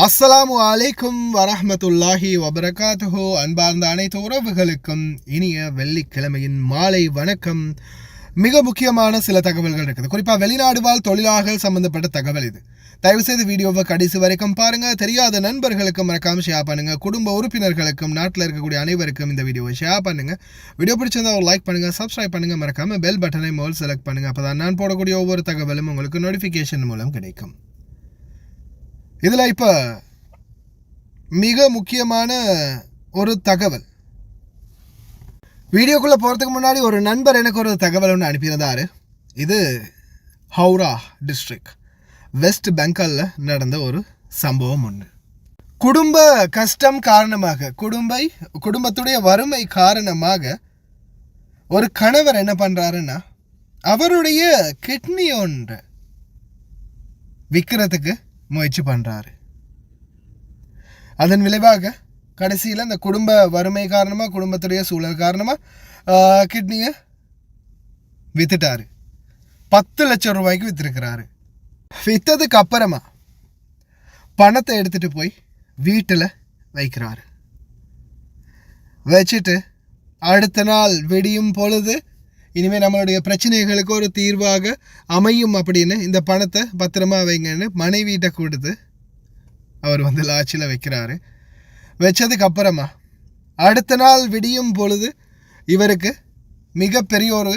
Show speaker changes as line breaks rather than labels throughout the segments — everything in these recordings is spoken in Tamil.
அஸ்ஸலாமு அலைக்கும் வரஹ்மத்துல்லாஹி வபரகாத்துஹு. அன்பார்ந்த அனைத்து உறவுகளுக்கும் இனிய வெள்ளிக்கிழமையின் மாலை வணக்கம். மிக முக்கியமான சில தகவல்கள் இருக்குது. குறிப்பாக வெளிநாடு வாழ் தொழிலாளர்கள் சம்பந்தப்பட்ட தகவல் இது. தயவுசெய்து வீடியோவை கடைசி வரைக்கும் பாருங்க. தெரியாத நண்பர்களுக்கும் மறக்காம ஷேர் பண்ணுங்க. குடும்ப உறுப்பினர்களுக்கும் நாட்டில் இருக்கக்கூடிய அனைவருக்கும் இந்த வீடியோவை ஷேர் பண்ணுங்க. வீடியோ பிடிச்சிருந்தா ஒரு லைக் பண்ணுங்க, சப்ஸ்கிரைப் பண்ணுங்க, மறக்காம பெல் பட்டனை முதல் செலக்ட் பண்ணுங்க. அப்பதான் நான் போடக்கூடிய ஒவ்வொரு தகவலும் உங்களுக்கு நோட்டிஃபிகேஷன் மூலம் கிடைக்கும். இதில் இப்போ மிக முக்கியமான ஒரு தகவல். வீடியோக்குள்ளே போகிறதுக்கு முன்னாடி ஒரு நண்பர் எனக்கு ஒரு தகவல் ஒன்று அனுப்பியிருந்தார். இது ஹவுரா டிஸ்ட்ரிக்ட் வெஸ்ட் பெங்காலில் நடந்த ஒரு சம்பவம் ஒன்று. குடும்ப கஷ்டம் காரணமாக, குடும்பத்துடைய வறுமை காரணமாக ஒரு கணவர் என்ன பண்ணுறாருன்னா அவருடைய கிட்னி ஒன்று விற்கிறதுக்கு முயற்சி பண்ணுறாரு. அதன் விளைவாக கடைசியில் அந்த குடும்ப வறுமை காரணமாக, குடும்பத்துடைய சூழல் காரணமாக கிட்னியை விற்றுட்டாரு. 10 லட்சம் ரூபாய்க்கு விற்றுருக்கிறாரு. விற்றதுக்கு அப்புறமா பணத்தை எடுத்துகிட்டு போய் வீட்டில் வைக்கிறாரு. வச்சுட்டு அடுத்த நாள் விடியும் பொழுது இனிமேல் நம்மளுடைய பிரச்சனைகளுக்கு ஒரு தீர்வாக அமையும் அப்படின்னு இந்த பணத்தை பத்திரமா வைங்கன்னு மனைவியிட்ட கொடுத்து அவர் லாட்சியில் வைக்கிறாரு. வச்சதுக்கு அப்புறமா அடுத்த நாள் விடியும் பொழுது இவருக்கு மிகப்பெரிய ஒரு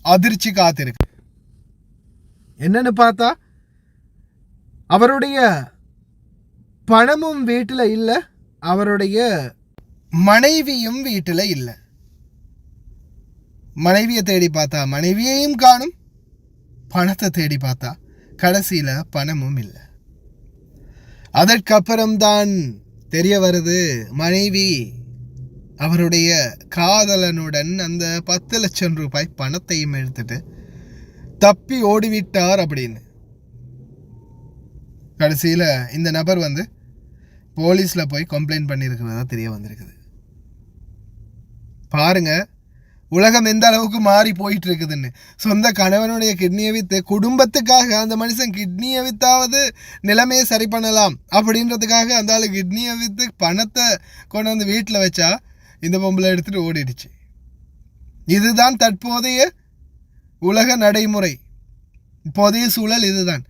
அதிர்ச்சி காத்திருக்கு. என்னன்னு பார்த்தா அவருடைய பணமும் வீட்டில் இல்லை, அவருடைய மனைவியும் வீட்டில் இல்லை. மனைவியை தேடி பார்த்தா மனைவியையும் காணும், பணத்தை தேடி பார்த்தா கடைசியில் பணமும் இல்லை. அதற்கப்புறம்தான் தெரிய வருது மனைவி அவருடைய காதலனுடன் அந்த 10 லட்சம் ரூபாய் பணத்தையும் எடுத்துட்டு தப்பி ஓடிவிட்டார் அப்படின்னு. கடைசியில் இந்த நபர் போலீஸில் போய் கம்ப்ளைண்ட் பண்ணியிருக்கிறதா தெரிய வந்திருக்குது. பாருங்க உலகம் எந்த அளவுக்கு மாறி போயிட்டு இருக்குதுன்னு. சொந்த கணவனுடைய கிட்னியை விற்று குடும்பத்துக்காக அந்த மனுஷன் கிட்னியை விற்றாவது நிலைமையை சரி பண்ணலாம் அப்படின்றதுக்காக அந்த ஆள் கிட்னியை விற்று பணத்தை கொண்டு வந்து வீட்டில் வச்சா இந்த பொம்பளை எடுத்துகிட்டு ஓடிடுச்சு. இதுதான் தற்போதைய உலக நடைமுறை, இப்போதைய சூழல் இதுதான்.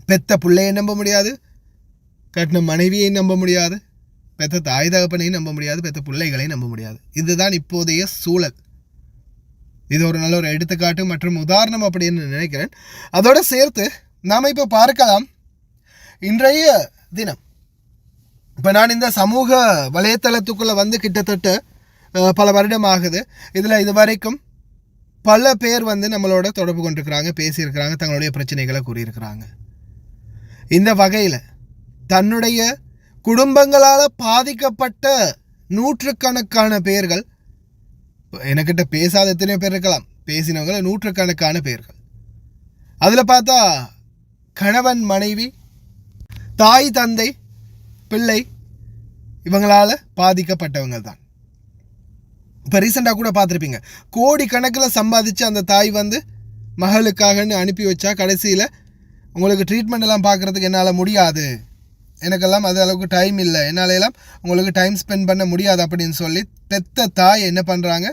பெத்த பிள்ளையை நம்ப முடியாது, கட்டின மனைவியை நம்ப முடியாது, பெற்ற தாய் தகப்பனையும் நம்ப முடியாது, பெற்ற பிள்ளைகளையும் நம்ப முடியாது. இதுதான் இப்போதைய சூழல். இது ஒரு நல்ல ஒரு எடுத்துக்காட்டு மற்றும் உதாரணம் அப்படின்னு நினைக்கிறேன். அதோடு சேர்த்து நாம் இப்போ பார்க்கலாம் இன்றைய தினம். இப்போ நான் இந்த சமூக வலைத்தளத்துக்குள்ளே கிட்டத்தட்ட பல வருடம் ஆகுது. இதில் இது வரைக்கும் பல பேர் நம்மளோட தொடர்பு கொண்டிருக்கிறாங்க, பேசியிருக்கிறாங்க, தங்களுடைய பிரச்சனைகளை கூறியிருக்கிறாங்க. இந்த வகையில் தன்னுடைய குடும்பங்களால் பாதிக்கப்பட்ட நூற்றுக்கணக்கான பேர்கள், என்கிட்ட பேசாத எத்தனையோ பேர் இருக்கலாம், பேசினவங்கள நூற்றுக்கணக்கான பேர்கள். அதில் பார்த்தா கணவன் மனைவி, தாய் தந்தை பிள்ளை இவங்களால் பாதிக்கப்பட்டவங்க தான். இப்போ ரீசெண்டாக கூட பார்த்துருப்பீங்க, கோடி கணக்கில் சம்பாதிச்சு அந்த தாய் மகளுக்காகன்னு அனுப்பி வச்சா கடைசியில் உங்களுக்கு ட்ரீட்மெண்ட் எல்லாம் பார்க்குறதுக்கு என்னால் முடியாது, எனக்கெல்லாம் அது அளவுக்கு டைம் இல்லை, என்னாலெல்லாம் உங்களுக்கு டைம் ஸ்பெண்ட் பண்ண முடியாது அப்படின்னு சொல்லி பெத்த தாய் என்ன பண்ணுறாங்க,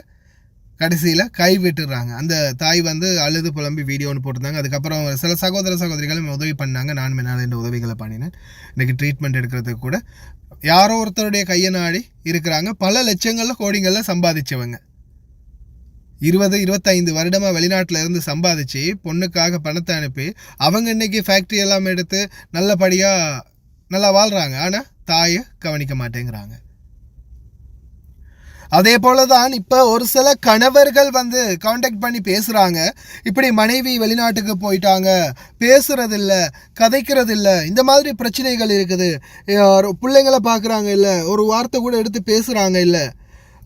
கடைசியில் கை விட்டுடுறாங்க. அந்த தாய் அழுது புலம்பி வீடியோ ஒன்று போட்டிருந்தாங்க. அதுக்கப்புறம் சில சகோதரிகளும் உதவி பண்ணாங்க. நானும் என்னால் இந்த உதவிகளை பண்ணினேன். இன்றைக்கி ட்ரீட்மெண்ட் எடுக்கிறதுக்கு கூட யாரோ ஒருத்தருடைய கையை நாடி இருக்கிறாங்க. பல லட்சங்களில் கோடிங்களில் சம்பாதிச்சவங்க 20-25 வருடமாக வெளிநாட்டில் இருந்து சம்பாதிச்சு பொண்ணுக்காக பணத்தை அனுப்பி அவங்க இன்றைக்கி ஃபேக்ட்ரி எல்லாம் எடுத்து நல்லபடியாக நல்லா வாழ்கிறாங்க. ஆனால் தாயை கவனிக்க மாட்டேங்கிறாங்க. அதே போல தான் இப்போ ஒரு சில கணவர்கள் காண்டாக்ட் பண்ணி பேசுகிறாங்க. இப்படி மனைவி வெளிநாட்டுக்கு போயிட்டாங்க, பேசுகிறதில்ல, கதைக்கிறதில்ல, இந்த மாதிரி பிரச்சனைகள் இருக்குது, பிள்ளைங்களை பார்க்குறாங்க இல்லை, ஒரு வார்த்தை கூட எடுத்து பேசுகிறாங்க இல்லை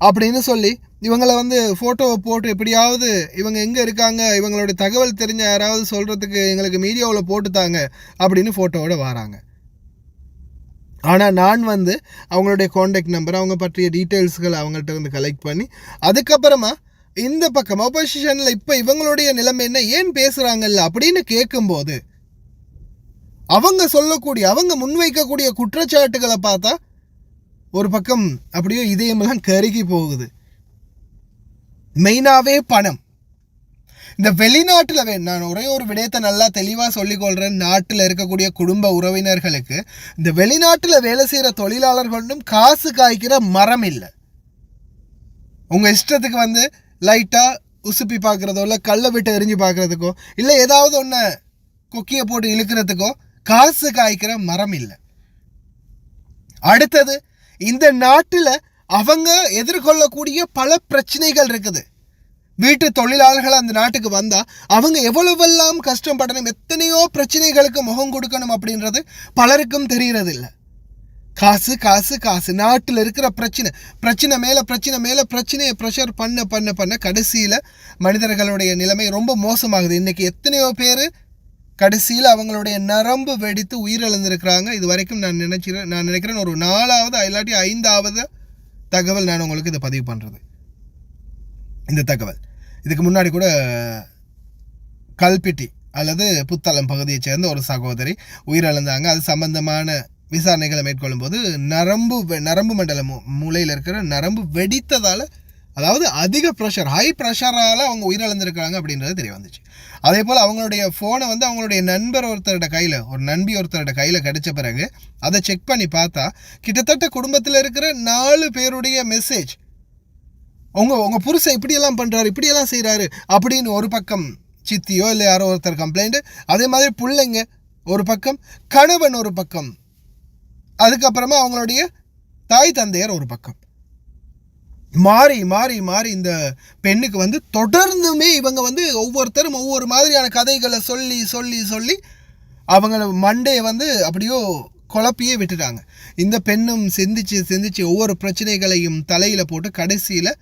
அப்படின்னு சொல்லி இவங்களை ஃபோட்டோவை போட்டு எப்படியாவது இவங்க எங்கே இருக்காங்க, இவங்களோட தகவல் தெரிஞ்ச யாராவது சொல்கிறதுக்கு எங்களுக்கு மீடியாவில் போட்டுத்தாங்க அப்படின்னு ஃபோட்டோவோட வராங்க. ஆனால் நான் அவங்களுடைய காண்டாக்ட் நம்பர், அவங்க பற்றிய டீட்டெயில்ஸ்களை அவங்கள்ட்ட கலெக்ட் பண்ணி அதுக்கப்புறமா இந்த பக்கம் ஆப்போசிஷனில் இப்போ இவங்களுடைய நிலைமை என்ன, ஏன் பேசுகிறாங்கல்ல அப்படின்னு கேட்கும்போது அவங்க சொல்லக்கூடிய அவங்க முன்வைக்கக்கூடிய குற்றச்சாட்டுகளை பார்த்தா ஒரு பக்கம் அப்படியே இதயமெல்லாம் கருகி போகுது. மெயினாகவே பணம். இந்த வெளிநாட்டில் நான் ஒரே ஒரு விடயத்தை நல்லா தெளிவாக சொல்லிக்கொள்கிறேன். நாட்டில் இருக்கக்கூடிய குடும்ப உறவினர்களுக்கு இந்த வெளிநாட்டில் வேலை செய்கிற தொழிலாளர்களும் காசு காய்க்கிற மரம் இல்லை. உங்கள் இஷ்டத்துக்கு வந்து லைட்டாக உசுப்பி பார்க்குறதோ இல்லை கல்லை விட்டு எரிஞ்சு பார்க்குறதுக்கோ இல்லை ஏதாவது ஒன்று கொக்கியை போட்டு இழுக்கிறதுக்கோ காசு காய்க்கிற மரம் இல்லை. அடுத்தது, இந்த நாட்டில் அவங்க எதிர்கொள்ளக்கூடிய பல பிரச்சனைகள் இருக்குது. வீட்டு தொழிலாளர்கள் அந்த நாட்டுக்கு வந்தால் அவங்க எவ்வளவெல்லாம் கஷ்டப்படணும், எத்தனையோ பிரச்சனைகளுக்கு முகம் கொடுக்கணும் அப்படின்றது பலருக்கும் தெரிகிறதில்லை. காசு காசு காசு. நாட்டில் இருக்கிற பிரச்சனை மேலே பிரச்சனையை ப்ரெஷர் பண்ண கடைசியில் மனிதர்களுடைய நிலைமை ரொம்ப மோசமாகுது. இன்றைக்கி எத்தனையோ பேர் கடைசியில் அவங்களுடைய நரம்பு வெடித்து உயிரிழந்திருக்கிறாங்க. இது வரைக்கும் நான் நினைக்கிறேன் ஒரு 4வது இல்லாட்டி 5வது தகவல் நான் உங்களுக்கு இதை பதிவு பண்ணுறது. இந்த தகவல் இதுக்கு முன்னாடி கூட கல்பிட்டி அல்லது புத்தளம் பகுதியைச் சேர்ந்த ஒரு சகோதரி உயிரிழந்தாங்க. அது சம்பந்தமான விசாரணைகளை மேற்கொள்ளும் போது நரம்பு மண்டலம் மூளையில் இருக்கிற நரம்பு வெடித்ததால், அதாவது அதிக ப்ரெஷர், ஹை ப்ரெஷரால் அவங்க உயிரிழந்திருக்கிறாங்க அப்படின்றது தெரிய வந்துச்சு. அதே போல் அவங்களுடைய ஃபோனை வந்து அவங்களுடைய நண்பி ஒருத்தரோட கையில் கிடைச்ச பிறகு அதை செக் பண்ணி பார்த்தா கிட்டத்தட்ட குடும்பத்தில் இருக்கிற 4 பேருடைய மெசேஜ், உங்கள் புருஷன் இப்படியெல்லாம் பண்ணுறாரு, இப்படியெல்லாம் செய்கிறாரு அப்படின்னு ஒரு பக்கம் சித்தியோ இல்லை யாரோ ஒருத்தர் கம்ப்ளைண்ட்டு, அதே மாதிரி பிள்ளைங்க ஒரு பக்கம், கணவன் ஒரு பக்கம், அதுக்கப்புறமா அவங்களுடைய தாய் தந்தையர் ஒரு பக்கம், மாறி மாறி மாறி இந்த பெண்ணுக்கு வந்து தொடர்ந்துமே இவங்க வந்து ஒவ்வொருத்தரும் ஒவ்வொரு மாதிரியான கதைகளை சொல்லி சொல்லி சொல்லி அவங்கள மண்டையை வந்து அப்படியோ குழப்பியே விட்டுட்டாங்க. இந்த பெண்ணும் சிந்திச்சு ஒவ்வொரு பிரச்சனைகளையும் தலையில் போட்டு கடைசியில்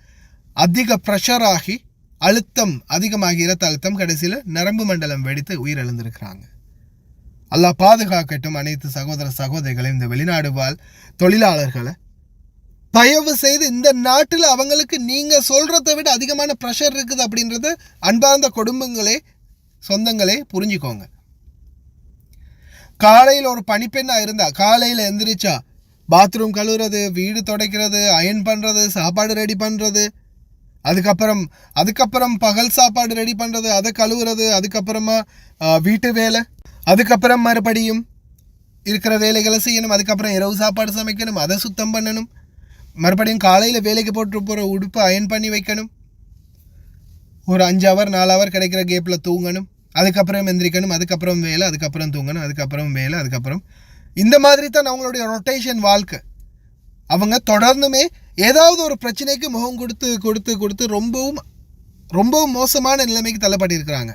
அதிக ப்ரெஷர் ஆகி அழுத்தம் அதிகமாகி இரத்த அழுத்தம் கடைசியில் நரம்பு மண்டலம் வெடித்து உயிரிழந்திருக்கிறாங்க. அல்லாஹ் பாதுகாக்கட்டும் அனைத்து சகோதர சகோதரிகளையும். இந்த வெளிநாடு வாழ் தொழிலாளர்களை தயவு செய்து இந்த நாட்டில் அவங்களுக்கு நீங்கள் சொல்கிறத விட அதிகமான ப்ரெஷர் இருக்குது அப்படின்றத அன்பார்ந்த குடும்பங்களே சொந்தங்களே புரிஞ்சுக்கோங்க. காலையில் ஒரு பணிப்பெண்ணாக இருந்தால் காலையில் எந்திரிச்சா பாத்ரூம் கழுவுறது, வீடு துடைக்கிறது, அயன் பண்ணுறது, சாப்பாடு ரெடி பண்ணுறது, அதுக்கப்புறம் பகல் சாப்பாடு ரெடி பண்ணுறது, அதை கழுவுறது, அதுக்கப்புறமா வீட்டு வேலை, அதுக்கப்புறம் மறுபடியும் இருக்கிற வேலைகளை செய்யணும், அதுக்கப்புறம் இரவு சாப்பாடு சமைக்கணும், அதை சுத்தம் பண்ணணும், மறுபடியும் காலையில் வேலைக்கு போட்டு போகிற உடுப்பை அயன் பண்ணி வைக்கணும், ஒரு 5 ஹவர் 4 ஹவர் கிடைக்கிற கேப்பில் தூங்கணும், அதுக்கப்புறம் எந்திரிக்கணும், அதுக்கப்புறம் வேலை, அதுக்கப்புறம் தூங்கணும், அதுக்கப்புறம் வேலை, அதுக்கப்புறம் இந்த மாதிரி தான் அவங்களுடைய ரொட்டேஷன் வாழ்க்கை. அவங்க தொடர்ந்துமே ஏதாவது ஒரு பிரச்சனைக்கு முகம் கொடுத்து கொடுத்து கொடுத்து ரொம்பவும் ரொம்பவும் மோசமான நிலைமைக்கு தள்ளப்பட்டிருக்கிறாங்க.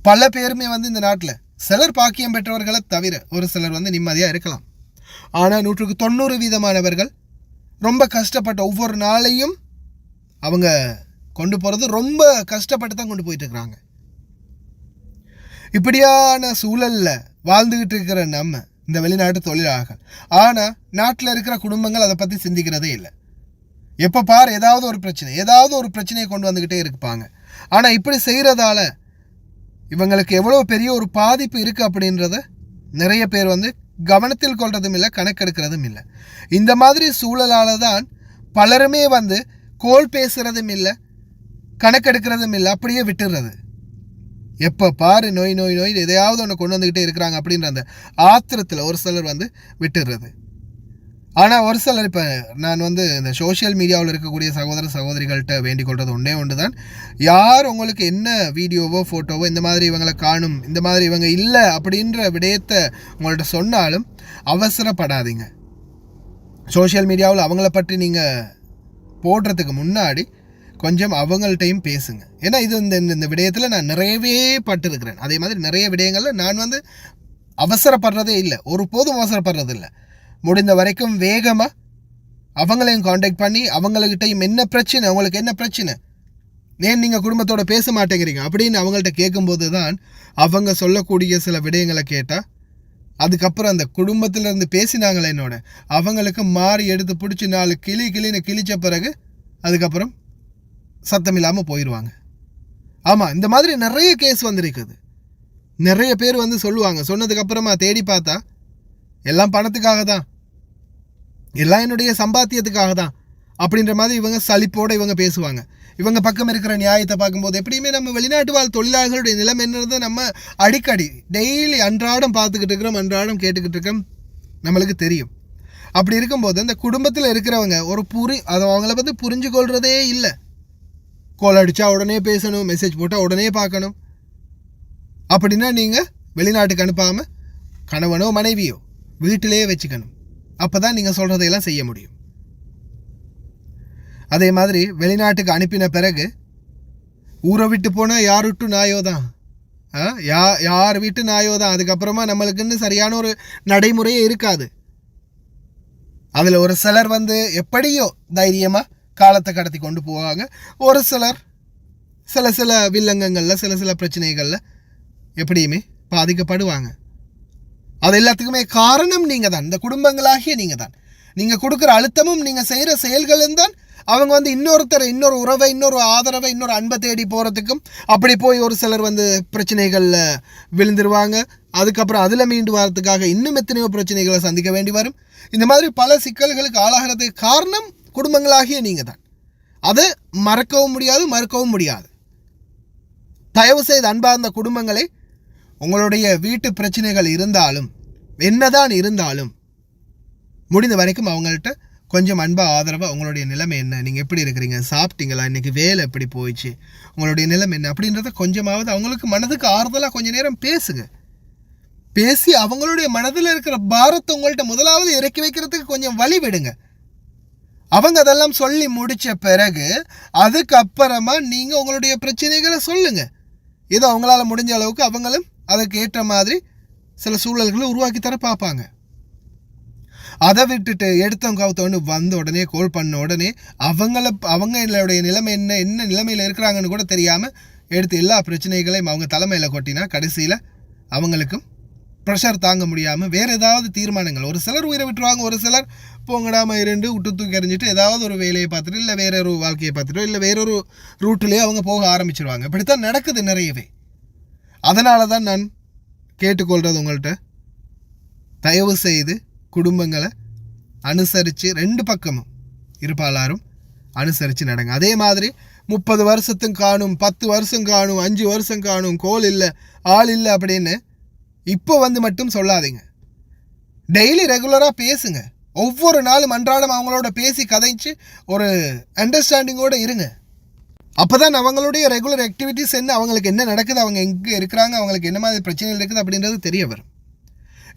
பல பேருமே வந்து இந்த நாட்டில் சிலர் பாக்கியம் பெற்றவர்களை தவிர ஒரு சிலர் வந்து நிம்மதியாக இருக்கலாம். ஆனால் 90% ரொம்ப கஷ்டப்பட்ட ஒவ்வொரு நாளையும் அவங்க கொண்டு போகிறது ரொம்ப கஷ்டப்பட்டு தான் கொண்டு போயிட்டு இருக்கிறாங்க. இப்படியான சூழலில் வாழ்ந்துக்கிட்டு இருக்கிற நம்ம இந்த வெளிநாட்டு தொழிலாளர்கள், ஆனால் நாட்டில் இருக்கிற குடும்பங்கள் அதை பற்றி சிந்திக்கிறதே இல்லை. எப்போ பார் ஏதாவது ஒரு பிரச்சனையை கொண்டு வந்துக்கிட்டே இருப்பாங்க. ஆனால் இப்படி செய்கிறதால இவங்களுக்கு எவ்வளோ பெரிய ஒரு பாதிப்பு இருக்குது அப்படின்றத நிறைய பேர் வந்து கவனத்தில் கொள்றதும் இல்லை, கணக்கெடுக்கிறதும் இல்லை. இந்த மாதிரி சூழலால் தான் பலருமே வந்து கோல் பேசுகிறதும் இல்லை, கணக்கெடுக்கிறதும் இல்லை, அப்படியே விட்டுடுறது. எப்போ பாரு நோய் எதையாவது ஒன்று கொண்டு வந்துக்கிட்டே இருக்கிறாங்க அப்படின்ற அந்த ஆத்திரத்தில் ஒரு சிலர் வந்து விட்டுடுறது. ஆனால் ஒரு சிலர் இப்போ நான் வந்து இந்த சோஷியல் மீடியாவில் இருக்கக்கூடிய சகோதர சகோதரிகள்கிட்ட வேண்டிக் கொள்வது ஒன்று தான், யார் உங்களுக்கு என்ன வீடியோவோ ஃபோட்டோவோ இந்த மாதிரி இவங்களை காணும், இந்த மாதிரி இவங்க இல்லை அப்படின்ற விடயத்தை உங்கள்கிட்ட சொன்னாலும் அவசரப்படாதீங்க. சோஷியல் மீடியாவில் அவங்கள பற்றி நீங்கள் போடுறதுக்கு முன்னாடி கொஞ்சம் அவங்கள்ட்டையும் பேசுங்க. ஏன்னா இது இந்த விடயத்தில் நான் நிறையவே பட்டிருக்கிறேன். அதே மாதிரி நிறைய விடயங்களில் நான் வந்து அவசரப்படுறதே இல்லை, ஒருபோதும் அவசரப்படுறது இல்லை. முடிந்த வரைக்கும் வேகமாக அவங்களையும் காண்டாக்ட் பண்ணி அவங்கக்கிட்டையும் என்ன பிரச்சனை, அவங்களுக்கு என்ன பிரச்சனை, ஏன் நீங்கள் குடும்பத்தோடு பேச மாட்டேங்கிறீங்க அப்படின்னு அவங்கள்ட்ட கேட்கும்போது தான் அவங்க சொல்லக்கூடிய சில விடயங்களை கேட்டால் அதுக்கப்புறம் அந்த குடும்பத்திலேருந்து பேசினாங்களே என்னோட அவங்களுக்கு மாறி எடுத்து பிடிச்சி 4 கிளின்னு கிழிச்ச பிறகு அதுக்கப்புறம் சத்தம் இல்லாமல் போயிடுவாங்க. ஆமாம், இந்த மாதிரி நிறைய கேஸ் வந்திருக்குது. நிறைய பேர் வந்து சொல்லுவாங்க. சொன்னதுக்கு அப்புறமா தேடி பார்த்தா எல்லாம் பணத்துக்காக தான், எல்லாம் என்னுடைய சம்பாத்தியத்துக்காக தான் அப்படின்ற மாதிரி இவங்க சலிப்போடு இவங்க பேசுவாங்க. இவங்க பக்கம் இருக்கிற நியாயத்தை பார்க்கும்போது எப்படியுமே நம்ம வெளிநாட்டு வாழ் தொழிலாளர்களுடைய நிலைமை என்னது நம்ம அடிக்கடி டெய்லி அன்றாடம் பார்த்துக்கிட்டு இருக்கிறோம், அன்றாடம் கேட்டுக்கிட்டு இருக்கிறோம், நம்மளுக்கு தெரியும். அப்படி இருக்கும்போது இந்த குடும்பத்தில் இருக்கிறவங்க அதை அவங்கள பற்றி புரிஞ்சு கொள்றதே இல்லை. கோல் அடித்தா உடனே பேசணும், மெசேஜ் போட்டால் உடனே பார்க்கணும். அப்படின்னா நீங்கள் வெளிநாட்டுக்கு அனுப்பாமல் கணவனோ மனைவியோ வீட்டிலேயே வச்சுக்கணும். அப்போ தான் நீங்கள் சொல்கிறதையெல்லாம் செய்ய முடியும். அதே மாதிரி வெளிநாட்டுக்கு அனுப்பின பிறகு ஊரை விட்டு போனால் யார் விட்டு நாயோ தான், யார் வீட்டு நாயோ தான். அதுக்கப்புறமா நம்மளுக்குன்னு சரியான ஒரு நடைமுறையே இருக்காது. அதில் ஒரு சிலர் வந்து எப்படியோ தைரியமாக காலத்தை கடத்தி கொண்டு போவாங்க. ஒரு சிலர் சில வில்லங்கங்களில் சில பிரச்சனைகளில் எப்படியுமே பாதிக்கப்படுவாங்க. அது எல்லாத்துக்குமே காரணம் நீங்கள் தான், இந்த குடும்பங்களாகிய நீங்கள் தான். நீங்கள் கொடுக்குற அழுத்தமும் நீங்கள் செய்கிற செயல்களும் தான் அவங்க வந்து இன்னொரு உறவை, இன்னொரு ஆதரவை, இன்னொரு அன்பை தேடி போகிறதுக்கும் அப்படி போய் ஒரு சிலர் வந்து பிரச்சனைகளில் விழுந்துருவாங்க. அதுக்கப்புறம் அதில் மீண்டு வரதுக்காக இன்னும் எத்தனையோ பிரச்சனைகளை சந்திக்க வேண்டி வரும். இந்த மாதிரி பல சிக்கல்களுக்கு ஆளாகிறதுக்கு காரணம் குடும்பங்களாகிய நீங்கள் தான். அதை மறக்கவும் முடியாது, மறுக்கவும் முடியாது. தயவு செய்து அன்பார்ந்த குடும்பங்களே, உங்களுடைய வீட்டு பிரச்சனைகள் இருந்தாலும் என்னதான் இருந்தாலும் முடிந்த வரைக்கும் அவங்கள்ட்ட கொஞ்சம் அன்பாக ஆதரவாக உங்களுடைய நிலைமை என்ன, நீங்கள் எப்படி இருக்கிறீங்க, சாப்பிட்டீங்களா, இன்றைக்கி வேலை எப்படி போயிடுச்சு, உங்களுடைய நிலைமை என்ன அப்படின்றத கொஞ்சமாவது அவங்களுக்கு மனதுக்கு ஆறுதலாக கொஞ்சம் நேரம் பேசுங்க. பேசி அவங்களுடைய மனதில் இருக்கிற பாரத்தை உங்கள்கிட்ட முதலாவது இறக்கி வைக்கிறதுக்கு கொஞ்சம் வழி விடுங்க. அவங்க அதெல்லாம் சொல்லி முடித்த பிறகு அதுக்கப்புறமா நீங்கள் உங்களுடைய பிரச்சனைகளை சொல்லுங்கள். ஏதோ அவங்களால முடிஞ்ச அளவுக்கு அவங்களும் அதுக்கு ஏற்ற மாதிரி சில சூழல்களை உருவாக்கி தர பார்ப்பாங்க. அதை விட்டுட்டு எடுத்தவங்க கவுத்தவொன்னு வந்த உடனே கோல் பண்ண உடனே அவங்களுடைய நிலைமை என்ன நிலைமையில் இருக்கிறாங்கன்னு கூட தெரியாமல் எடுத்து எல்லா பிரச்சனைகளையும் அவங்க தலைமையில் கொட்டினா கடைசியில் அவங்களுக்கும் ப்ரெஷர் தாங்க முடியாமல் வேறு ஏதாவது தீர்மானங்கள், ஒரு சிலர் உயிரை விட்டுருவாங்க, ஒரு சிலர் போங்கடாம இருந்து விட்டு தூக்கி எறிஞ்சிட்டு ஏதாவது ஒரு வேலையை பார்த்துட்டு இல்லை வேறொரு வாழ்க்கையை பார்த்துட்டோ இல்லை வேறொரு ரூட்லேயே அவங்க போக ஆரம்பிச்சிருவாங்க. இப்படித்தான் நடக்குது நிறையவே. அதனால தான் நான் கேட்டுக்கொள்கிறது உங்கள்கிட்ட, தயவு செய்து குடும்பங்களை அனுசரித்து 2 பக்கமும் இருப்பாளாரும் அனுசரித்து நடங்க. அதே மாதிரி 30 வருஷத்தும் காணும், 10 வருஷம் காணும், 5 வருஷம் காணும், கோல் இல்லை ஆள் இல்லை அப்படின்னு இப்போ வந்து மட்டும் சொல்லாதீங்க. டெய்லி ரெகுலராக பேசுங்க. ஒவ்வொரு நாளும் அன்றாடம் அவங்களோட பேசி கதைச்சு ஒரு அண்டர்ஸ்டாண்டிங்கோடு இருங்க. அப்போ தான் அவங்களுடைய ரெகுலர் ஆக்டிவிட்டீஸ் என்ன, அவங்களுக்கு என்ன நடக்குது, அவங்க எங்கே இருக்கிறாங்க, அவங்களுக்கு என்ன மாதிரி பிரச்சனைகள் இருக்குது அப்படின்றது தெரிய வரும்.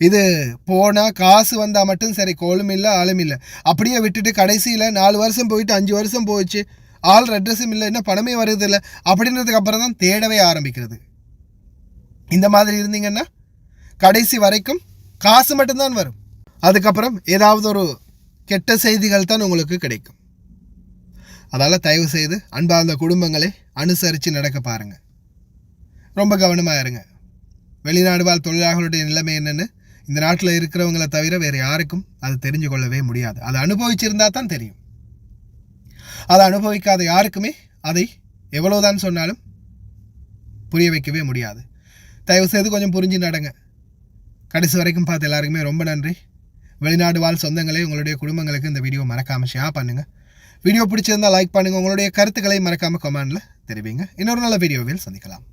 இது போனால் காசு வந்தால் மட்டும் சரி, கோலும் இல்லை ஆளும் இல்லை அப்படியே விட்டுட்டு கடைசியில் 4 வருஷம் போயிட்டு 5 வருஷம் போயிடுச்சு, ஆள் அட்ரஸும் இல்லை, என்ன பணமே வருது இல்லை அப்படின்றதுக்கு அப்புறம் தான் தேடவே ஆரம்பிக்கிறது. இந்த மாதிரி இருந்தீங்கன்னா கடைசி வரைக்கும் காசு மட்டும்தான் வரும். அதுக்கப்புறம் ஏதாவது ஒரு கெட்ட செய்திகள் தான் உங்களுக்கு கிடைக்கும். அதால் தயவு செய்து அன்பார்ந்த குடும்பங்களை அனுசரித்து நடக்க பாருங்கள். ரொம்ப கவனமாக இருங்க. வெளிநாடு வாழ் தொழிலாளர்களுடைய நிலைமை என்னென்னு இந்த நாட்டில் இருக்கிறவங்களை தவிர வேறு யாருக்கும் அது தெரிஞ்சு கொள்ளவே முடியாது. அதை அனுபவிச்சிருந்தா தான் தெரியும். அதை அனுபவிக்காத யாருக்குமே அதை எவ்வளோதான் சொன்னாலும் புரிய வைக்கவே முடியாது. தயவு செய்து கொஞ்சம் புரிஞ்சு நடங்க. கடைசி வரைக்கும் பார்த்து எல்லாருக்குமே ரொம்ப நன்றி. வெளிநாடு வாழ் சொந்தங்களே, உங்களுடைய குடும்பங்களுக்கு இந்த வீடியோ மறக்காமல் ஷேர் பண்ணுங்கள். வீடியோ பிடிச்சிருந்தால் லைக் பண்ணுங்கள். உங்களுடைய கருத்துக்களை மறக்காமல் கமெண்டில் தெரிவிங்க. இன்னொரு நல்ல வீடியோவில் சந்திக்கலாம்.